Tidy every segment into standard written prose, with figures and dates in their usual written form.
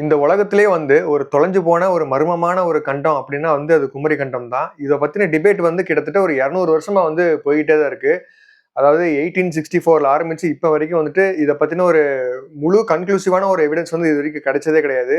இந்த உலகத்திலே வந்து ஒரு தொலைஞ்சு போன ஒரு மர்மமான ஒரு கண்டம் அப்படின்னா வந்து அது குமரி கண்டம் தான். இத பத்தின டிபேட் வந்து கிட்டத்தட்ட ஒரு 200 வருஷமா வந்து போயிட்டே தான் இருக்கு. அதாவது 1864ல ஆரம்பிச்சு இப்ப வரைக்கும் வந்துட்டு இத பத்தின ஒரு முழு கன்க்ளூசிவான ஒரு எவிடன்ஸ் வந்து இதுவரைக்கும் கிடைச்சதே கிடையாது.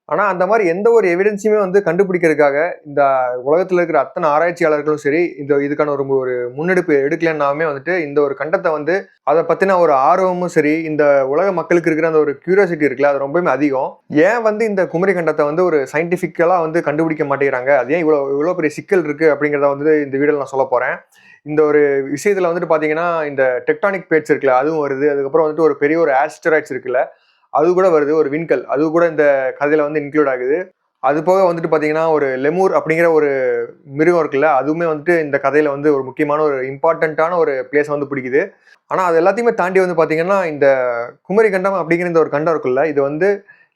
ஆனா அந்த மாரி எந்த ஒரு எவிடன்ஸையுமே வந்து கண்டுபிடிக்கிறதுக்காக இந்த உலகத்துல இருக்கிற அத்தனை ஆராய்ச்சியாளர்களும் சரி, இதுக்கான ஒரு ஒரு முன்னெடுப்பு எடுக்கலன்னாலுமே வந்துட்டு இந்த ஒரு கண்டத்த வந்து அத பத்தின ஒரு ஆர்வமும் சரி, இந்த உலக மக்களுக்கு இருக்கிற அந்த ஒரு கியூரியாசிட்டி இருக்குல்ல, அது ரொம்பவுமே அதிகம். ஏன் வந்து இந்த குமரி கண்டத்த வந்து ஒரு சயின்டிஃபிக்கலா வந்து கண்டுபிடிக்க மாட்டேங்கிறாங்க? அது ஏன் இவ்ளோ பெரிய சிக்கல் இருக்கு அப்படிங்கிறத வந்து இந்த வீடியோல நான் சொல்லப் போறேன். இந்த ஒரு விஷயத்துல வந்துட்டு பாத்தீங்கன்னா, இந்த டெக்டானிக் பிளேட்ஸ் இருக்குல்ல, அதுவும் வருது. அதுக்கப்புறம் வந்துட்டு ஒரு பெரிய ஒரு ஆஸ்டராய்ட்ஸ் இருக்குல்ல, அது கூட வருது. ஒரு விண்கல். அது கூட இந்த கதையில வந்து இன்க்ளூட் ஆகுது. அது போக வந்துட்டு பாத்தீங்கன்னா, ஒரு லெமூர் அப்படிங்கிற ஒரு மிருகம் இருக்குல்ல, அதுவுமே வந்துட்டு இந்த கதையில வந்து ஒரு முக்கியமான ஒரு இம்பார்ட்டன்ட்டான ஒரு பிளேஸ வந்து பிடிக்குது. ஆனா அது எல்லாத்தையுமே தாண்டி வந்து பாத்தீங்கன்னா, இந்த குமரி கண்டம் அப்படிங்கிற இந்த ஒரு கண்டம் இருக்குல்ல, இது வந்து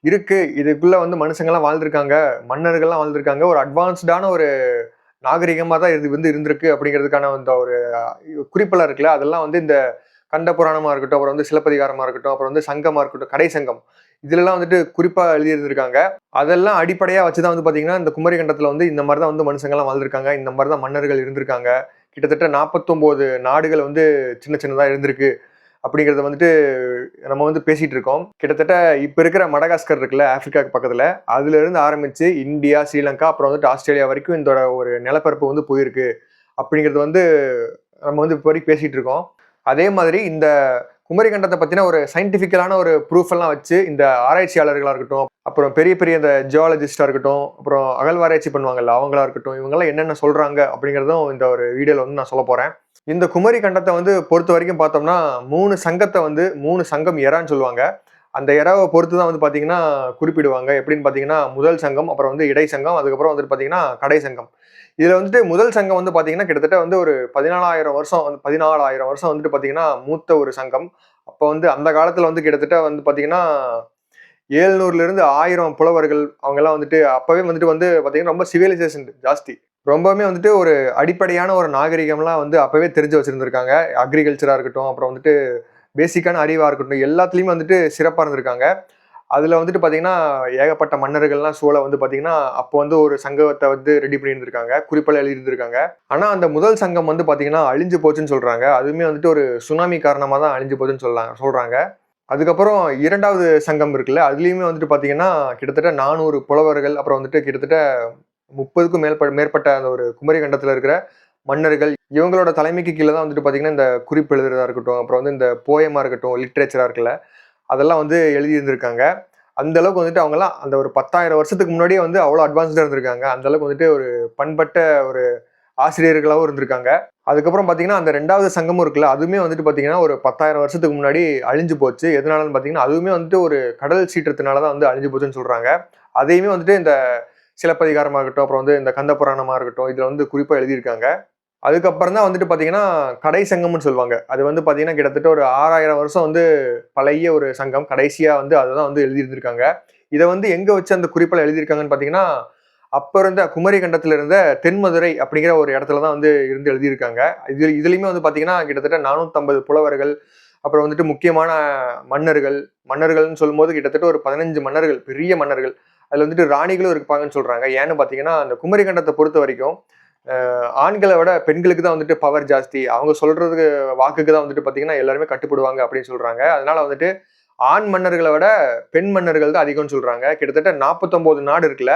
இருக்கு. இதுக்குள்ள வந்து மனுஷங்கலாம் வாழ்ந்திருக்காங்க. மன்னர்கள்லாம் வாழ்ந்திருக்காங்க. ஒரு அட்வான்ஸ்டான ஒரு நாகரிகமா தான் இது வந்து இருந்திருக்கு அப்படிங்கிறதுக்கான இந்த ஒரு குறிப்பெல்லாம் இருக்குல்ல, அதெல்லாம் வந்து இந்த கண்ட புராணமா இருக்கட்டும், அப்புறம் வந்து சிலப்பதிகாரமா இருக்கட்டும், அப்புறம் வந்து சங்கமா இருக்கட்டும், கடை சங்கம். இதுலலாம் வந்துட்டு குறிப்பா எழுதியிருந்திருக்காங்க. அதெல்லாம் அடிப்படையா வச்சுதான் வந்து பாத்தீங்கன்னா, இந்த குமரி கண்டத்துல வந்து இந்த மாரி தான் வந்து மனுஷங்கலாம் வாழ்ந்திருக்காங்க. இந்த மாரி தான் மன்னர்கள் இருந்திருக்காங்க. கிட்டத்தட்ட 49 நாடுகள் வந்து சின்ன சின்னதா இருந்திருக்கு. அப்படிங்கிறத வந்துட்டு நம்ம வந்து பேசிட்டு இருக்கோம். கிட்டத்தட்ட இப்ப இருக்கிற மடகாஸ்கர் இருக்குல்ல, ஆப்பிரிக்காக்கு பக்கத்துல. அதுல இருந்து ஆரம்பிச்சு இந்தியா, ஸ்ரீலங்கா, அப்புறம் வந்துட்டு ஆஸ்திரேலியா வரைக்கும் இதோட ஒரு நிலப்பரப்பு வந்து போயிருக்கு. அப்படிங்கிறது வந்து நம்ம வந்து இப்ப வரைக்கும் பேசிட்டு இருக்கோம். அதே மாதிரி இந்த குமரி கண்டத்தை பத்தின ஒரு சயின்டிபிக்கலான ஒரு ப்ரூஃப் எல்லாம் வச்சு இந்த ஆராய்ச்சியாளர்களா இருக்கட்டும், அப்புறம் பெரிய பெரிய இந்த ஜியாலஜிஸ்டா இருக்கட்டும், அப்புறம் அகழ்வாராய்ச்சி பண்ணுவாங்கல்ல அவங்களா இருக்கட்டும், இவங்கெல்லாம் என்னென்ன சொல்றாங்க அப்படிங்கிறதும் இந்த ஒரு வீடியோல வந்து நான் சொல்ல போறேன். இந்த குமரி கண்டத்தை வந்து பொறுத்த வரைக்கும் பார்த்தோம்னா 3 சங்கத்தை வந்து 3 சங்கம் எறான்னு சொல்லுவாங்க. அந்த எறாவை பொறுத்து தான் வந்து பாத்தீங்கன்னா குறிப்பிடுவாங்க. எப்படின்னு பாத்தீங்கன்னா முதல் சங்கம், அப்புறம் வந்து இடை சங்கம், அதுக்கப்புறம் வந்துட்டு பாத்தீங்கன்னா கடை சங்கம். இதுல வந்துட்டு முதல் சங்கம் வந்து பாத்தீங்கன்னா கிட்டத்தட்ட வந்து ஒரு 14,000 வருஷம் 14,000 வருஷம் வந்துட்டு பாத்தீங்கன்னா மூத்த ஒரு சங்கம். அப்ப வந்து அந்த காலத்துல வந்து கிட்டத்தட்ட வந்து பாத்தீங்கன்னா 700ல இருந்து 1000 புலவர்கள் அவங்க எல்லாம் வந்துட்டு அப்பவே வந்துட்டு வந்து பாத்தீங்கன்னா ரொம்ப சிவிலைசேஷன் ஜாஸ்தி. ரொம்பவுமே வந்துட்டு ஒரு அடிப்படையான ஒரு நாகரிகம்லாம் வந்து அப்பவே தெரிஞ்சு வச்சிருந்திருக்காங்க. அக்ரிகல்ச்சரா இருக்கட்டும், அப்புறம் வந்துட்டு பேசிக்கான அறிவா இருக்கட்டும், எல்லாத்துலயுமே வந்துட்டு சிறப்பா இருந்திருக்காங்க. அதுல வந்துட்டு பாத்தீங்கன்னா ஏகப்பட்ட மன்னர்கள்லாம் சூழ வந்து பாத்தீங்கன்னா அப்போ வந்து ஒரு சங்கத்தை வந்து ரெடி பண்ணி இருந்திருக்காங்க. குறிப்பெல்லாம் எழுதி இருந்திருக்காங்க. ஆனா அந்த முதல் சங்கம் வந்து பாத்தீங்கன்னா அழிஞ்சு போச்சுன்னு சொல்றாங்க. அதுவுமே வந்துட்டு ஒரு சுனாமி காரணமா தான் அழிஞ்சு போச்சுன்னு சொல்றாங்க. அதுக்கப்புறம் 2வது சங்கம் இருக்குல்ல, அதுலயுமே வந்துட்டு பாத்தீங்கன்னா கிட்டத்தட்ட 400 புலவர்கள், அப்புறம் வந்துட்டு கிட்டத்தட்ட 30க்கும் மேற்பட்ட அந்த ஒரு குமரி கண்டத்துல இருக்கிற மன்னர்கள், இவங்களோட தலைமைக்கு கீழ தான் வந்துட்டு பாத்தீங்கன்னா இந்த குறிப்பு எழுதுறதா இருக்கட்டும், அப்புறம் வந்து இந்த போயமா இருக்கட்டும், லிட்ரேச்சரா இருக்குல்ல, அதெல்லாம் வந்து எழுதி இருந்திருக்காங்க. அந்த அளவுக்கு வந்துட்டு அவங்கலாம் அந்த ஒரு 10,000 வருஷத்துக்கு முன்னாடியே வந்து அவ்வளவு அட்வான்ஸ்டா இருந்திருக்காங்க. அந்த அளவுக்கு வந்துட்டு ஒரு பண்பட்ட ஒரு ஆசிரியர்களாவும் இருந்திருக்காங்க. அதுக்கப்புறம் பாத்தீங்கன்னா அந்த 2வது சங்கமும் இருக்குல்ல, அதுவுமே வந்துட்டு பாத்தீங்கன்னா ஒரு 10,000 வருஷத்துக்கு முன்னாடி அழிஞ்சு போச்சு. எதனாலன்னு பாத்தீங்கன்னா அதுவுமே வந்துட்டு ஒரு கடல் சீற்றத்தினால தான் வந்து அழிஞ்சு போச்சுன்னு சொல்றாங்க. அதையுமே வந்துட்டு இந்த சிலப்பதிகாரமா இருக்கட்டும், அப்புறம் வந்து இந்த கந்த புராணமா இருக்கட்டும், இதுல வந்து குறிப்பா எழுதியிருக்காங்க. அதுக்கப்புறம் தான் வந்துட்டு பாத்தீங்கன்னா கடை சங்கம்னு சொல்லுவாங்க. அது வந்து பாத்தீங்கன்னா கிட்டத்தட்ட ஒரு 6,000 வருஷம் வந்து பழைய ஒரு சங்கம். கடைசியா வந்து அததான் வந்து எழுதியிருந்திருக்காங்க. இதை வந்து எங்க வச்சு அந்த குறிப்பெல்லாம் எழுதியிருக்காங்கன்னு பாத்தீங்கன்னா, அப்ப இருந்த குமரி கண்டத்துல இருந்த தென்மதுரை அப்படிங்கிற ஒரு இடத்துல தான் வந்து இருந்து எழுதியிருக்காங்க. இதுலயுமே வந்து பாத்தீங்கன்னா கிட்டத்தட்ட 450 புலவர்கள், அப்புறம் வந்துட்டு முக்கியமான மன்னர்கள். மன்னர்கள்னு சொல்லும்போது கிட்டத்தட்ட ஒரு 15 மன்னர்கள், பெரிய மன்னர்கள். அதுல வந்துட்டு ராணிகளும் இருப்பாங்கன்னு சொல்றாங்க. ஏன்னு பாத்தீங்கன்னா அந்த குமரி கண்டத்தை பொறுத்த வரைக்கும் ஆண்களை விட பெண்களுக்கு தான் வந்துட்டு பவர் ஜாஸ்தி. அவங்க சொல்றதுக்கு வாக்குக்கு தான் வந்துட்டு பாத்தீங்கன்னா எல்லாருமே கட்டுப்படுவாங்க அப்படின்னு சொல்றாங்க. அதனால வந்துட்டு ஆண் மன்னர்களை விட பெண் மன்னர்கள் தான் அதிகம்னு சொல்றாங்க. கிட்டத்தட்ட 49 நாடு இருக்குல்ல,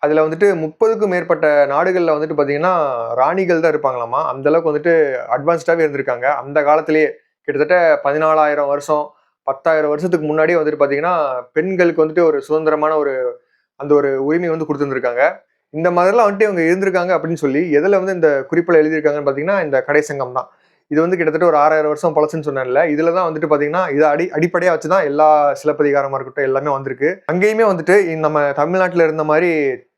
அதுல வந்துட்டு 30க்கும் மேற்பட்ட நாடுகள்ல வந்துட்டு பாத்தீங்கன்னா ராணிகள் தான் இருப்பாங்களாமா. அந்த அளவுக்கு வந்துட்டு அட்வான்ஸ்டாவே இருந்திருக்காங்க. அந்த காலத்திலேயே கிட்டத்தட்ட 14,000 வருஷம் 10,000 வருஷத்துக்கு முன்னாடியே வந்துட்டு பாத்தீங்கன்னா பெண்களுக்கு வந்துட்டு ஒரு சுதந்திரமான ஒரு அந்த ஒரு உரிமை வந்து கொடுத்துருந்துருக்காங்க. இந்த மாதிரிலாம் வந்துட்டு இவங்க இருந்திருக்காங்க அப்படின்னு சொல்லி எதுல வந்து இந்த குறிப்பில் எழுதியிருக்காங்கன்னு பாத்தீங்கன்னா இந்த கடை சங்கம் தான். இது வந்து கிட்டத்தட்ட ஒரு 6,000 வருஷம் பழசுன்னு சொன்னேன்ல, இதுலதான் வந்துட்டு பாத்தீங்கன்னா இதை அடிப்படையா வச்சுதான் எல்லா சிலப்பதிகாரமா இருக்கட்டும் எல்லாமே வந்திருக்கு. அங்கேயுமே வந்துட்டு நம்ம தமிழ்நாட்டுல இருந்த மாதிரி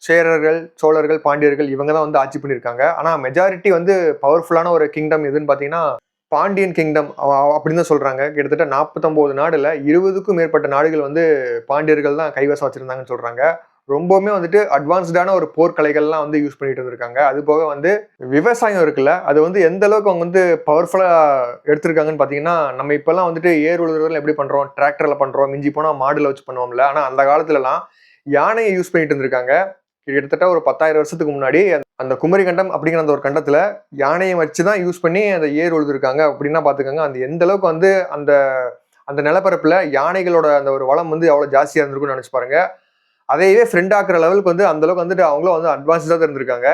சேரர்கள், சோழர்கள், பாண்டியர்கள் இவங்க தான் வந்து ஆட்சி பண்ணியிருக்காங்க. ஆனா மெஜாரிட்டி வந்து பவர்ஃபுல்லான ஒரு கிங்டம் எதுன்னு பாத்தீங்கன்னா பாண்டியன் கிங்டம் அப்படின்னு தான் சொல்றாங்க. கிட்டத்தட்ட 49 நாடுல 20க்கும் மேற்பட்ட நாடுகள் வந்து பாண்டியர்கள் தான் கைவசம் வச்சிருந்தாங்கன்னு சொல்றாங்க. ரொம்பவுமே வந்துட்டு அட்வான்ஸ்டான ஒரு போர்க்கலைகள்லாம் வந்து யூஸ் பண்ணிட்டு இருந்திருக்காங்க. அது போக வந்து விவசாயம் இருக்குல்ல, அது வந்து எந்த அளவுக்கு அவங்க வந்து பவர்ஃபுல்லா எடுத்திருக்காங்கன்னு பார்த்தீங்கன்னா, நம்ம இப்பெல்லாம் வந்துட்டு ஏர் உழுவுறதுல எப்படி பண்றோம்? டிராக்டர்ல பண்றோம். மிஞ்சி போனா மாடுல வச்சு பண்ணுவோம்ல. ஆனா அந்த காலத்துலலாம் யானையை யூஸ் பண்ணிட்டு இருந்திருக்காங்க. கிட்டத்தட்ட ஒரு 10,000 வருஷத்துக்கு முன்னாடி அந்த குமரி கண்டம் அப்படிங்கிற அந்த ஒரு கண்டத்துல யானையை வச்சு தான் யூஸ் பண்ணி அந்த ஏர் உழுதுருக்காங்க அப்படின்னா பாத்துக்கோங்க. அந்த எந்த அளவுக்கு வந்து அந்த அந்த நிலப்பரப்புல யானைகளோட அந்த ஒரு வளம் வந்து எவ்வளவு ஜாஸ்தியா இருந்திருக்கும்னு நினைச்சு பாருங்க. அதையவே ஃப்ரெண்ட் ஆக்குற லெவலுக்கு வந்து அந்த அளவுக்கு வந்துட்டு அவங்களும் வந்து அட்வான்ஸ்டா தான் இருந்திருக்காங்க.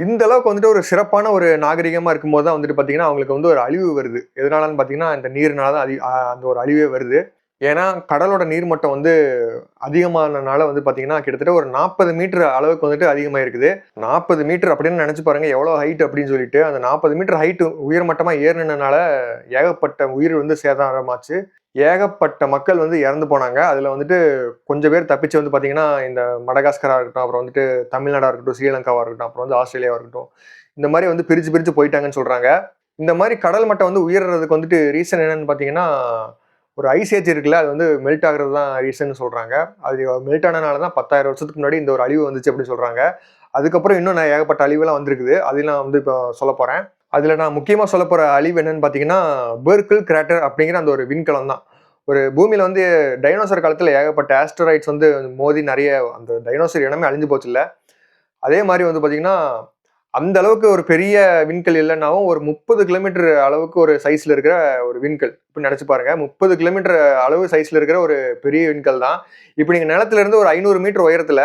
இந்த அளவுக்கு வந்துட்டு ஒரு சிறப்பான ஒரு நாகரிகமா இருக்கும்போது தான் வந்துட்டு பாத்தீங்கன்னா அவங்களுக்கு வந்து ஒரு அழிவு வருது. எதனாலன்னு பாத்தீங்கன்னா இந்த நீர்னால தான் அந்த ஒரு அழிவே வருது. ஏன்னா கடலோட நீர்மட்டம் வந்து அதிகமானனால வந்து பாத்தீங்கன்னா கிட்டத்தட்ட ஒரு 40 மீட்டர் அளவுக்கு வந்துட்டு அதிகமாயிருக்குது. 40 மீட்டர் அப்படின்னு நினைச்சு பாருங்க எவ்வளவு ஹைட் அப்படின்னு சொல்லிட்டு. அந்த 40 மீட்டர் ஹைட் உயர்மட்டமா ஏறினனால ஏகப்பட்ட உயிர் வந்து சேதாரமாச்சு. ஏகப்பட்ட மக்கள் வந்து இறந்து போனாங்க. அதுல வந்துட்டு கொஞ்சம் பேர் தப்பிச்சு வந்து பாத்தீங்கன்னா இந்த மடகாஸ்கரா இருக்கட்டும், அப்புறம் வந்துட்டு தமிழ்நாடா இருக்கட்டும், ஸ்ரீலங்காவா இருக்கட்டும், அப்புறம் வந்து ஆஸ்திரேலியாவா இருக்கட்டும், இந்த மாதிரி வந்து பிரிச்சு பிரிச்சு போயிட்டாங்கன்னு சொல்றாங்க. இந்த மாதிரி கடல் மட்டம் வந்து உயர்றதுக்கு வந்துட்டு ரீசன் என்னன்னு பாத்தீங்கன்னா, ஒரு ஐஸ் ஏஜ் இருக்குல்ல, அது வந்து மெல்ட் ஆகுறது தான் ரீசன் சொல்றாங்க. அது மெல்ட் ஆனனால தான் 10,000 வருஷத்துக்கு முன்னாடி இந்த ஒரு அழிவு வந்துச்சு அப்படின்னு சொல்றாங்க. அதுக்கப்புறம் இன்னும் ஏகப்பட்ட அழிவுலாம் வந்திருக்குது. அதையும் நான் வந்து இப்போ சொல்ல போறேன். அதுல நான் முக்கியமா சொல்ல போற அழிவு என்னன்னு பாத்தீங்கன்னா, பெர்க்கிள் கிராட்டர் அப்படிங்கிற அந்த ஒரு விண்கலம் தான். ஒரு பூமியில வந்து டைனோசர் காலத்துல ஏகப்பட்ட ஆஸ்ட்ராய்ட்ஸ் வந்து மோதி நிறைய அந்த டைனோசர் இனமே அழிஞ்சு போச்சு இல்ல. அதே மாதிரி வந்து பாத்தீங்கன்னா அந்த அளவுக்கு ஒரு பெரிய விண்கல் இல்லைன்னாவும் ஒரு 30 கிலோமீட்டர் அளவுக்கு ஒரு சைஸ்ல இருக்கிற ஒரு விண்கல். இப்ப நினைச்சு பாருங்க, 30 கிலோமீட்டர் அளவு சைஸ்ல இருக்கிற ஒரு பெரிய விண்கல் தான். இப்ப நீங்க நிலத்துல இருந்து ஒரு 500 மீட்டர் உயரத்துல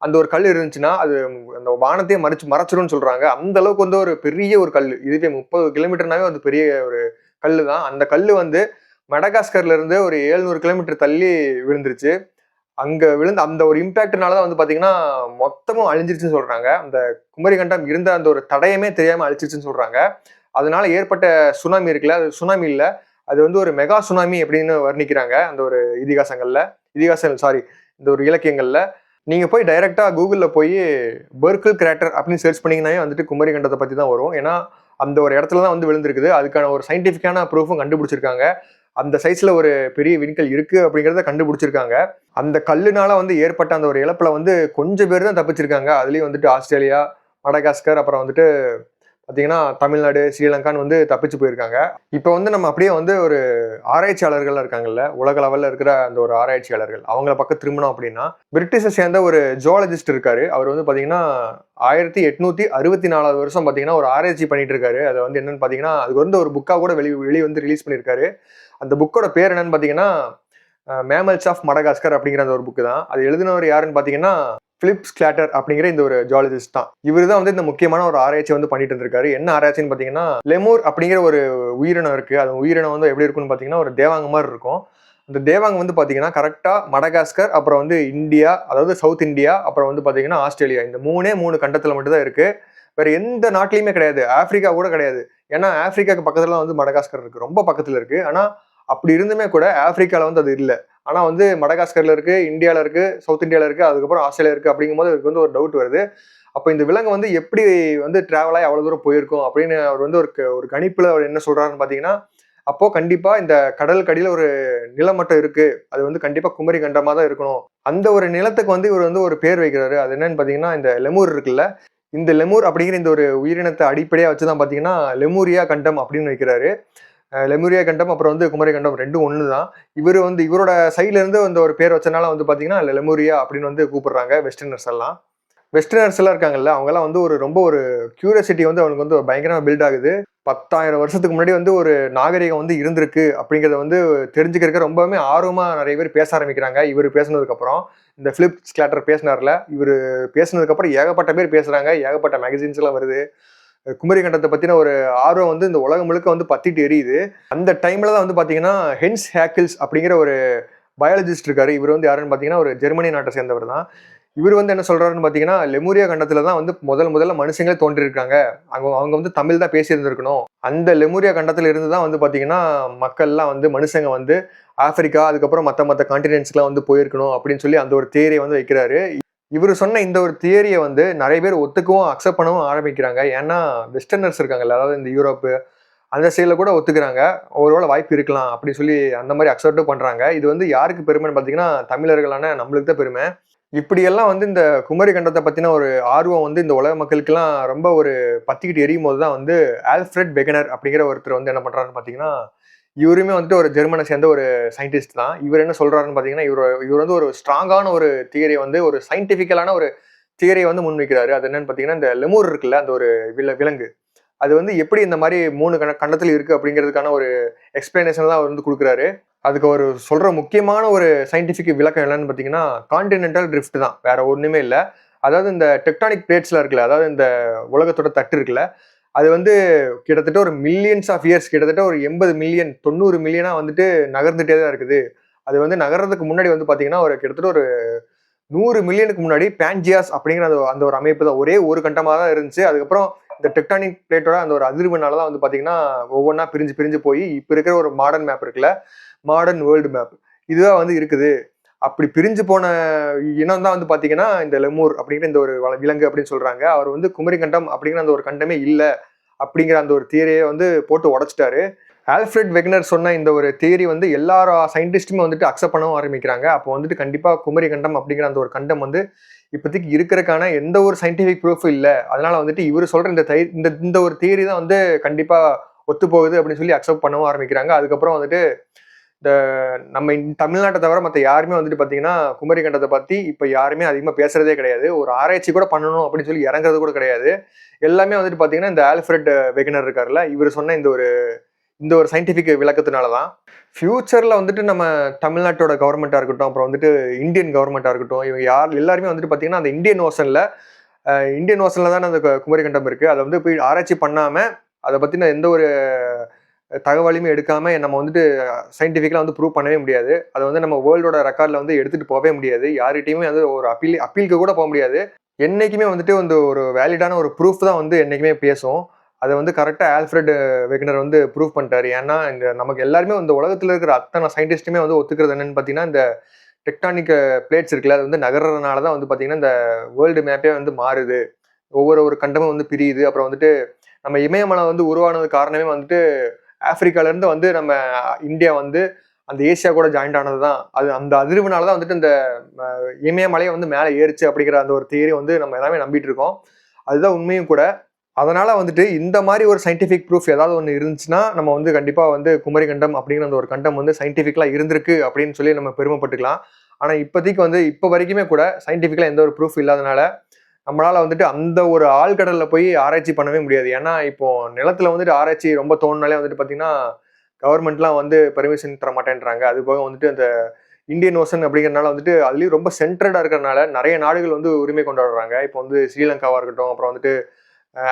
அந்த ஒரு கல் இருந்துச்சுன்னா அது அந்த வானத்தையே மறைச்சிரும்னு சொல்றாங்க. அந்த அளவுக்கு வந்து ஒரு பெரிய ஒரு கல். இதுவே 30 கிலோமீட்டர்னாவே அது பெரிய ஒரு கல்லு தான். அந்த கல்லு வந்து மடகாஸ்கர்ல இருந்து ஒரு 700 கிலோமீட்டர் தள்ளி விழுந்துருச்சு. அங்க விழுந்த அந்த ஒரு இம்பாக்ட்னால தான் வந்து பாத்தீங்கன்னா மொத்தமும் அழிஞ்சிருச்சுன்னு சொல்றாங்க. அந்த குமரி கண்டம் இருந்த அந்த ஒரு தடயமே தெரியாம அழிச்சிருச்சுன்னு சொல்றாங்க. அதனால ஏற்பட்ட சுனாமி இருக்குல்ல, அது சுனாமி இல்ல. அது வந்து ஒரு மெகா சுனாமி அப்படின்னு வர்ணிக்கிறாங்க அந்த ஒரு இந்த ஒரு இலக்கியங்கள்ல. நீங்க போய் டைரக்டா கூகுள்ல போய் பெர்க்கிள் கிராட்டர் அப்படின்னு சர்ச் பண்ணீங்கன்னாவே வந்துட்டு குமரி கண்டத்தை பத்தி தான் வரும். ஏன்னா அந்த ஒரு இடத்துல தான் வந்து விழுந்திருக்குது. அதுக்கான ஒரு சயின்டிபிக்கான ப்ரூஃபும் கண்டுபிடிச்சிருக்காங்க. அந்த சைஸ்ல ஒரு பெரிய விண்கல் இருக்கு அப்படிங்கறத கண்டுபிடிச்சிருக்காங்க. அந்த கல்லுனால வந்து ஏற்பட்ட அந்த ஒரு இழப்புல வந்து கொஞ்சம் பேர் தான் தப்பிச்சிருக்காங்க. அதுலயும் வந்துட்டு ஆஸ்திரேலியா, மடகாஸ்கர், அப்புறம் வந்துட்டு பாத்தீங்கன்னா தமிழ்நாடு, ஸ்ரீலங்கான்னு வந்து தப்பிச்சு போயிருக்காங்க. இப்ப வந்து நம்ம அப்படியே வந்து ஒரு ஆராய்ச்சியாளர்கள் இருக்காங்கல்ல, உலக லெவல்ல இருக்கிற அந்த ஒரு ஆராய்ச்சியாளர்கள் அவங்கள பக்கம் திரும்பினோம் அப்படின்னா, பிரிட்டிஷை சேர்ந்த ஒரு ஜுவாலஜிஸ்ட் இருக்காரு. அவர் வந்து பாத்தீங்கன்னா 1864 வருஷம் பாத்தீங்கன்னா ஒரு ஆராய்ச்சி பண்ணிட்டு இருக்காரு. அது வந்து என்னன்னு பாத்தீங்கன்னா அதுக்கு வந்து ஒரு புக்கா கூட வெளி வந்து ரிலீஸ் பண்ணிருக்காரு. அந்த புக்கோட பேர் என்னன்னு பாத்தீங்கன்னா மேமல்ஸ் ஆஃப் மடகாஸ்கர் அப்படிங்கிற அந்த ஒரு புக்கு தான். அது எழுதினவர் யாருன்னு பாத்தீங்கன்னா பிலிப் ஸ்கிளாட்டர் அப்படிங்கிற இந்த ஒரு ஜுவாலஜிஸ்ட் தான். இவர் தான் வந்து இந்த முக்கியமான ஒரு ஆராய்ச்சி வந்து பண்ணிட்டு இருந்திருக்காரு. என்ன ஆராய்ச்சின்னு பாத்தீங்கன்னா லெமூர் அப்படிங்கிற ஒரு உயிரினம் இருக்கு. அது உயிரினம் வந்து எப்படி இருக்குன்னு பாத்தீங்கன்னா ஒரு தேவாங்க மாதிரி இருக்கும். அந்த தேவாங்க வந்து பாத்தீங்கன்னா கரெக்டா மடகாஸ்கர், அப்புறம் வந்து இந்தியா, அதாவது சவுத் இந்தியா, அப்புறம் வந்து பாத்தீங்கன்னா ஆஸ்திரேலியா, இந்த மூணு கண்டத்துல மட்டும் தான் இருக்கு. வேற எந்த நாட்டிலையுமே கிடையாது. ஆப்பிரிக்கா கூட கிடையாது. ஏன்னா ஆப்பிரிக்காக்கு பக்கத்துல வந்து மடகாஸ்கர் இருக்கு, ரொம்ப பக்கத்துல இருக்கு. ஆனா அப்படி இருந்துமே கூட ஆப்பிரிக்கால வந்து அது இல்லை. ஆனா வந்து மடகாஸ்கர்ல இருக்கு, இந்தியால இருக்கு, சவுத் இந்தியால இருக்கு, அதுக்கப்புறம் ஆஸ்திரேலியா இருக்கு. அப்படிங்கும்போது அவருக்கு வந்து ஒரு டவுட் வருது. அப்ப இந்த விலங்கு வந்து எப்படி வந்து டிராவல் ஆகி அவ்வளவு தூரம் போயிருக்கும் அப்படின்னு அவர் வந்து ஒரு கணிப்புல அவர் என்ன சொல்றாருன்னு பாத்தீங்கன்னா, அப்போ கண்டிப்பா இந்த கடலுக்கு அடியில ஒரு நிலமட்டம் இருக்கு. அது வந்து கண்டிப்பா குமரி கண்டமா தான் இருக்கணும். அந்த ஒரு நிலத்துக்கு வந்து இவர் வந்து ஒரு பேர் வைக்கிறாரு. அது என்னன்னு பாத்தீங்கன்னா இந்த லெமூர் இருக்குல்ல, இந்த லெமூர் அப்படிங்கிற இந்த ஒரு உயிரினத்தை அடிப்படையா வச்சுதான் பாத்தீங்கன்னா லெமூரியா கண்டம் அப்படின்னு வைக்கிறாரு. லெமுரியா கண்டம் அப்புறம் வந்து குமரி கண்டம் ரெண்டும் ஒண்ணுதான். இவர் வந்து இவரோட சைட்ல இருந்து அந்த ஒரு பேர் வச்சனால வந்து பாத்தீங்கன்னா லெமுரியா அப்படின்னு வந்து கூப்பிடுறாங்க வெஸ்டர்னர்ஸ் எல்லாம். வெஸ்டர்னர்ஸ் எல்லாம் இருக்காங்கல்ல, அவங்க எல்லாம் வந்து ரொம்ப ஒரு கியூரியாசிட்டி வந்து அவனுக்கு வந்து பயங்கரமா பில்ட் ஆகுது. 10,000 வருஷத்துக்கு முன்னாடி வந்து ஒரு நாகரிகம் வந்து இருந்திருக்கு அப்படிங்கறத வந்து தெரிஞ்சுக்கிறதுக்கு ரொம்பவுமே ஆர்வமா நிறைய பேர் பேச ஆரம்பிக்கிறாங்க. இவர் பேசினதுக்கு அப்புறம், இந்த பிலிப் ஸ்கிளாட்டர் பேசினார்ல, இவர் பேசினதுக்கு அப்புறம் ஏகப்பட்ட பேர் பேசுறாங்க. ஏகப்பட்ட மேகசின்ஸ் எல்லாம் வருது. குமரி கண்டத்தை பத்தின ஒரு ஆர்வம் வந்து இந்த உலகம் முழுக்க வந்து பத்திட்டு எரியுது. அந்த டைம்ல தான் வந்து பாத்தீங்கன்னா ஹென்ஸ் ஹேக்கிள்ஸ் அப்படிங்கிற ஒரு பயாலஜிஸ்ட் இருக்காரு. இவர் வந்து யாருன்னு பாத்தீங்கன்னா ஒரு ஜெர்மனி நாட்டை சேர்ந்தவர் தான். இவர் வந்து என்ன சொல்றாருன்னு பாத்தீங்கன்னா லெமுரியா கண்டத்துல தான் வந்து முதல்ல மனுஷங்களே தோன்றிருக்காங்க. அவங்க வந்து தமிழ் தான் பேசி இருந்திருக்கணும். அந்த லெமுரியா கண்டத்துல இருந்து தான் வந்து பாத்தீங்கன்னா மக்கள்லாம் வந்து மனுஷங்க வந்து ஆப்பிரிக்கா, அதுக்கப்புறம் மத்த கான்டினென்ட்ஸ்க்குலாம் வந்து போயிருக்கணும் அப்படின்னு சொல்லி அந்த ஒரு தியரியை வந்து வைக்கிறாரு. இவர் சொன்ன இந்த ஒரு தியரியை வந்து நிறைய பேர் ஒத்துக்கவும் அக்செப்ட் பண்ணவும் ஆரம்பிக்கிறாங்க. ஏன்னா வெஸ்டர்னர்ஸ் இருக்காங்கல்ல, அதாவது இந்த யூரோப்பு, அந்த சைடில் கூட ஒத்துக்கிறாங்க. ஒருவேளை வாய்ப்பு இருக்கலாம் அப்படின்னு சொல்லி அந்த மாதிரி அக்செப்டும் பண்ணுறாங்க. இது வந்து யாருக்கு பெருமைன்னு பார்த்தீங்கன்னா தமிழர்களான நம்மளுக்கு தான் பெருமை. இப்படியெல்லாம் வந்து இந்த குமரி கண்டத்தை பற்றின ஒரு ஆர்வம் வந்து இந்த உலக மக்களுக்கெல்லாம் ரொம்ப ஒரு பற்றிக்கிட்டு எரியும் போது தான் வந்து ஆல்ஃப்ரெட் வெகனர் அப்படிங்கிற ஒருத்தர் வந்து என்ன பண்ணுறாருன்னு பார்த்தீங்கன்னா, இவருமே வந்துட்டு ஒரு ஜெர்மனை சேர்ந்த ஒரு சயின்டிஸ்ட் தான். இவர் என்ன சொல்றாருன்னு பார்த்தீங்கன்னா, இவர் வந்து ஒரு ஸ்ட்ராங்கான ஒரு தியரியை வந்து ஒரு சயின்டிஃபிக்கலான ஒரு தியரியை வந்து முன்வைக்கிறாரு. அது என்னன்னு பார்த்தீங்கன்னா, இந்த லெமூர் இருக்குல்ல, அந்த ஒரு விலங்கு. அது வந்து எப்படி இந்த மாதிரி 3 கண்டத்துல இருக்கு அப்படிங்கிறதுக்கான ஒரு எக்ஸ்பிளனேஷன் தான் அவர் வந்து கொடுக்குறாரு. அதுக்கு ஒரு சொல்ற முக்கியமான ஒரு சயின்டிஃபிக் விளக்கம் என்னன்னு பார்த்தீங்கன்னா, கான்டினென்டல் ட்ரிஃப்ட் தான். வேற ஒண்ணுமே இல்ல. அதாவது இந்த டெக்டானிக் பிளேட்ஸ்ல இருக்குல்ல, அதாவது இந்த உலகத்தோட தட்டு இருக்குல்ல, அது வந்து கிட்டத்தட்ட ஒரு மில்லியன்ஸ் ஆஃப் இயர்ஸ், கிட்டத்தட்ட ஒரு 80 மில்லியன் 90 மில்லியனா வந்துட்டு நகர்ந்துட்டே தான் இருக்குது. அது வந்து நகர்றதுக்கு முன்னாடி வந்து பார்த்தீங்கன்னா, ஒரு கிட்டத்தட்ட ஒரு 100 மில்லியனுக்கு முன்னாடி பேன்ஜியாஸ் அப்படிங்கிற அந்த ஒரு அமைப்பு தான் ஒரே ஒரு கண்டமா தான் இருந்துச்சு. அதுக்கப்புறம் இந்த டெக்டானிக் பிளேட்டோட அந்த ஒரு அதிர்வுனால தான் வந்து பார்த்தீங்கன்னா, ஒவ்வொன்றா பிரிஞ்சு பிரிஞ்சு போய் இப்போ இருக்கிற ஒரு மாடர்ன் மேப் இருக்குல்ல, மாடர்ன் வேர்ல்டு மேப் இதுதான் வந்து இருக்குது. அப்படி பிரிஞ்சு போன இனம் தான் வந்து பார்த்தீங்கன்னா, இந்த லெமூர் அப்படிங்கிற இந்த ஒரு விலங்கு அப்படின்னு சொல்றாங்க. அவர் வந்து குமரி கண்டம் அப்படிங்கிற அந்த ஒரு கண்டமே இல்ல அப்படிங்கிற அந்த ஒரு தியரியை வந்து போட்டு உடைச்சிட்டாரு. ஆல்ஃப்ரெட் வெக்னர் சொன்ன இந்த ஒரு தியரி வந்து எல்லா சயின்டிஸ்ட்டுமே வந்துட்டு அக்செப்ட் பண்ணவும் ஆரம்பிக்கிறாங்க. அப்போ வந்துட்டு கண்டிப்பா குமரி கண்டம் அப்படிங்கிற அந்த ஒரு கண்டம் வந்து இப்போதைக்கு இருக்கிறதுக்கான எந்த ஒரு சயின்டிஃபிக் ப்ரூஃபும் இல்லை. அதனால வந்துட்டு இவர் சொல்ற இந்த ஒரு தியரி தான் வந்து கண்டிப்பா ஒத்து போகுது அப்படின்னு சொல்லி அக்செப்ட் பண்ணவும் ஆரம்பிக்கிறாங்க. அதுக்கப்புறம் வந்துட்டு இந்த நம்ம தமிழ்நாட்டை தவிர மற்ற யாருமே வந்துட்டு பார்த்தீங்கன்னா குமரி கண்டத்தை பற்றி இப்போ யாருமே அதிகமாக பேசுறதே கிடையாது. ஒரு ஆராய்ச்சி கூட பண்ணணும் அப்படின்னு சொல்லி இறங்குறது கூட கிடையாது. எல்லாமே வந்துட்டு பார்த்தீங்கன்னா இந்த ஆல்ஃப்ரெட் வெகனர் இருக்காருல்ல, இவர் சொன்ன இந்த ஒரு சயின்டிஃபிக் விளக்கத்தினால தான் ஃபியூச்சரில் வந்துட்டு நம்ம தமிழ்நாட்டோட கவர்மெண்ட்டாக இருக்கட்டும், அப்புறம் வந்துட்டு இந்தியன் கவர்மெண்ட்டாக இருக்கட்டும், இவங்க எல்லாருமே வந்துட்டு பார்த்தீங்கன்னா அந்த இந்தியன் ஓஷனில் தானே அந்த குமரி கண்டம் இருக்குது. அதை வந்து போய் ஆராய்ச்சி பண்ணாமல் அதை பற்றின எந்த ஒரு தகவலையுமே எடுக்காம நம்ம வந்துட்டு சயின்டிஃபிக்கலாக வந்து ப்ரூவ் பண்ணவே முடியாது. அதை வந்து நம்ம வேர்ல்டோட ரெக்கார்டில் வந்து எடுத்துகிட்டு போகவே முடியாது. யார்கிட்டையுமே வந்து ஒரு அப்பீலுக்கு கூட போக முடியாது. என்றைக்குமே வந்துட்டு வந்து ஒரு வேலிடான ஒரு ப்ரூஃப் தான் வந்து என்றைக்குமே பேசும். அதை வந்து கரெக்டாக ஆல்ஃப்ரெட் வெக்னர் வந்து ப்ரூவ் பண்ணிட்டாரு. ஏன்னா இந்த நமக்கு எல்லாருமே இந்த உலகத்தில் இருக்கிற அத்தனை சயின்டிஸ்ட்டுமே வந்து ஒத்துக்கிறது என்னன்னு பார்த்தீங்கன்னா, இந்த டெக்டானிக் பிளேட்ஸ் இருக்குல்ல, அது வந்து நகர்றதுனால தான் வந்து பார்த்தீங்கன்னா இந்த வேர்ல்டு மேப்பே வந்து மாறுது. ஒரு கண்டமும் வந்து பிரியுது. அப்புறம் வந்துட்டு நம்ம இமயமலை வந்து உருவானது காரணமே வந்துட்டு ஆப்பிரிக்காலேருந்து வந்து நம்ம இந்தியா வந்து அந்த ஏசியா கூட ஜாயிண்ட் ஆனது தான். அது அந்த அதிர்வுனால தான் வந்துட்டு இந்த இமயமலையை வந்து மேலே ஏறிச்சு அப்படிங்கிற அந்த ஒரு தியரி வந்து நம்ம எல்லாமே நம்பிட்டு இருக்கோம். அதுதான் உண்மையும் கூட. அதனால வந்துட்டு இந்த மாதிரி ஒரு சயின்டிஃபிக் ப்ரூஃப் ஏதாவது ஒன்று இருந்துச்சுன்னா நம்ம வந்து கண்டிப்பாக வந்து குமரி கண்டம் அப்படிங்கிற அந்த ஒரு கண்டம் வந்து சயின்டிஃபிக்கலாக இருந்திருக்கு அப்படின்னு சொல்லி நம்ம பெருமைப்பட்டுக்கலாம். ஆனால் இப்போதைக்கு வந்து இப்போ வரைக்குமே கூட சயின்டிஃபிக்கலாக எந்த ஒரு ப்ரூஃப் இல்லாதனால நம்மளால வந்துட்டு அந்த ஒரு ஆழ்கடல்ல போய் ஆராய்ச்சி பண்ணவே முடியாது. ஏன்னா இப்போ நிலத்துல வந்துட்டு ஆராய்ச்சி ரொம்ப தோணுனாலே வந்துட்டு பார்த்தீங்கன்னா கவர்மெண்ட்லாம் வந்து பெர்மிஷன் தர மாட்டேன்றாங்க. அது போக வந்துட்டு அந்த இந்தியன் ஓஷன் அப்படிங்கிறனால வந்துட்டு அதுலேயும் ரொம்ப சென்ட்ரடா இருக்கிறனால நிறைய நாடுகள் வந்து உரிமை கொண்டாடுறாங்க. இப்போ வந்து ஸ்ரீலங்காவா இருக்கட்டும், அப்புறம் வந்துட்டு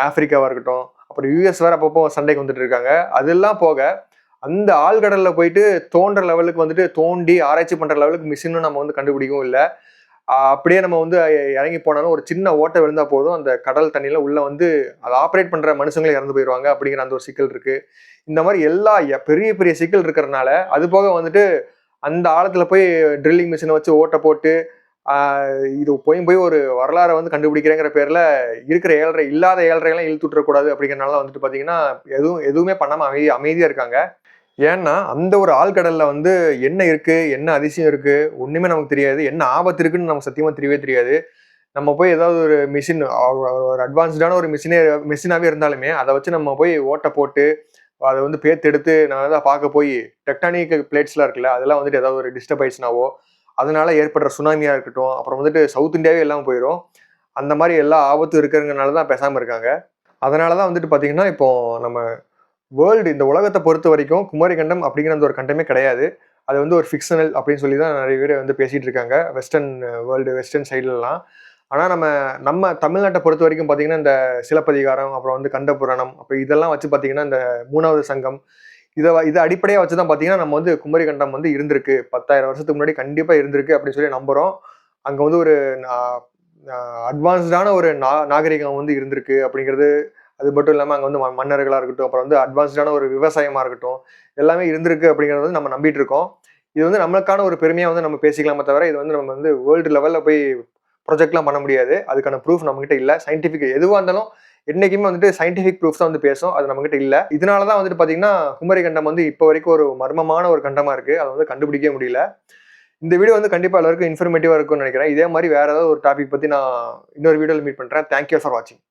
ஆப்பிரிக்காவா இருக்கட்டும், அப்புறம் யூஎஸ் வேற அப்பப்போ சண்டைக்கு வந்துட்டு இருக்காங்க. அதெல்லாம் போக அந்த ஆழ்கடல்ல போயிட்டு தோன்ற லெவலுக்கு வந்துட்டு தோண்டி ஆராய்ச்சி பண்ற லெவலுக்கு மிஷினும் நம்ம வந்து கண்டுபிடிக்கவும் இல்லை. அப்படியே நம்ம வந்து இறங்கி போனாலும் ஒரு சின்ன ஓட்டை விழுந்தா போதும், அந்த கடல் தண்ணியில உள்ள வந்து அதை ஆப்ரேட் பண்ற மனுஷங்களே இறந்து போயிடுவாங்க அப்படிங்கிற அந்த ஒரு சிக்கல் இருக்கு. இந்த மாதிரி எல்லா பெரிய பெரிய சிக்கல் இருக்கிறதுனால அது போக வந்துட்டு அந்த ஆழத்துல போய் ட்ரில்லிங் மிஷினை வச்சு ஓட்டை போட்டு இது போய் ஒரு வரலாறை வந்து கண்டுபிடிக்கிறேங்கிற பேர்ல இருக்கிற இல்லாத ஏழரைகள்லாம் இழுத்து விட்டுறக்கூடாது அப்படிங்கிறனால வந்துட்டு பாத்தீங்கன்னா எதுவுமே பண்ணாம அமைதியா இருக்காங்க. ஏன்னா அந்த ஒரு ஆழ்கடல்ல வந்து என்ன இருக்கு, என்ன அதிசயம் இருக்கு, ஒண்ணுமே நமக்கு தெரியாது. என்ன ஆபத்து இருக்குன்னு நமக்கு சத்தியமா தெரியவே தெரியாது. நம்ம போய் ஏதாவது ஒரு மிஷின், ஒரு அட்வான்ஸ்டான ஒரு மிஷினாவே இருந்தாலுமே அதை வச்சு நம்ம போய் ஓட்டை போட்டு அதை வந்து பேத்தெடுத்து நான் ஏதாவது பார்க்க போய் டெக்டானிக் பிளேட்ஸ்லாம் இருக்குல்ல, அதெல்லாம் வந்துட்டு ஏதாவது ஒரு டிஸ்டர்ப் ஆயிடுச்சுனாவோ அதனால ஏற்படுற சுனாமியா இருக்கட்டும், அப்புறம் வந்துட்டு சவுத் இந்தியாவே எல்லாம் போயிடும். அந்த மாதிரி எல்லா ஆபத்தும் இருக்கிறதுனால தான் பேசாம இருக்காங்க. அதனாலதான் வந்துட்டு பாத்தீங்கன்னா இப்போ நம்ம வேர்ல்டு இந்த உலகத்தை பொறுத்த வரைக்கும் குமரி கண்டம் அப்படிங்கிற அந்த ஒரு கண்டமே கிடையாது. அது வந்து ஒரு ஃபிக்ஷனல் அப்படின்னு சொல்லி தான் நிறைய பேர் வந்து பேசிட்டு இருக்காங்க வெஸ்டர்ன் சைட்லலாம். ஆனால் நம்ம தமிழ்நாட்டை பொறுத்த வரைக்கும் பார்த்தீங்கன்னா இந்த சிலப்பதிகாரம், அப்புறம் வந்து கண்டபுராணம், அப்புறம் இதெல்லாம் வச்சு பார்த்தீங்கன்னா இந்த 3வது சங்கம் இதை அடிப்படையாக வச்சு தான் பார்த்தீங்கன்னா நம்ம வந்து குமரி கண்டம் வந்து இருந்திருக்கு. 10,000 வருஷத்துக்கு முன்னாடி கண்டிப்பாக இருந்திருக்கு அப்படின்னு சொல்லி நம்புகிறோம். அங்கே வந்து ஒரு அட்வான்ஸ்டான ஒரு நாகரிகம் வந்து இருந்திருக்கு அப்படிங்கிறது. அது மட்டும் இல்லாமல் அங்கே வந்து மன்னர்களாக இருக்கட்டும், அப்புறம் வந்து அட்வான்ஸ்டான ஒரு விவசாயமாக இருக்கட்டும், எல்லாமே இருந்திருக்கு அப்படிங்கிறது வந்து நம்ம நம்பிட்டு இருக்கோம். இது வந்து நம்மளுக்கான ஒரு பெருமையாக வந்து நம்ம பேசிக்கலாமே தவிர இது வந்து நம்ம வந்து வேர்ல்டு லெவலில் போய் ப்ரொஜெக்ட்லாம் பண்ண முடியாது. அதுக்கான ப்ரூஃப் நம்மகிட்ட இல்லை. சயின்டிஃபிக் எதுவாக இருந்தாலும் என்னைக்குமே வந்துட்டு சயின்டிஃபிக் ப்ரூஃப் தான் வந்து பேசும். அது நம்மகிட்ட இல்ல. இதனால தான் வந்துட்டு பாத்தீங்கன்னா குமரி கண்டம் வந்து இப்போ வரைக்கும் ஒரு மர்மமான ஒரு கண்டமா இருக்கு. அதை வந்து கண்டுபிடிக்கவே முடியல. இந்த வீடியோ வந்து கண்டிப்பா எல்லாருக்கும் இன்ஃபர்மேட்டிவா இருக்கும்னு நினைக்கிறேன். இதே மாதிரி வேற ஏதாவது ஒரு டாபிக் பத்தி நான் இன்னொரு வீடியோல மீட் பண்றேன். தேங்க்யூ ஃபார் வாட்சிங்.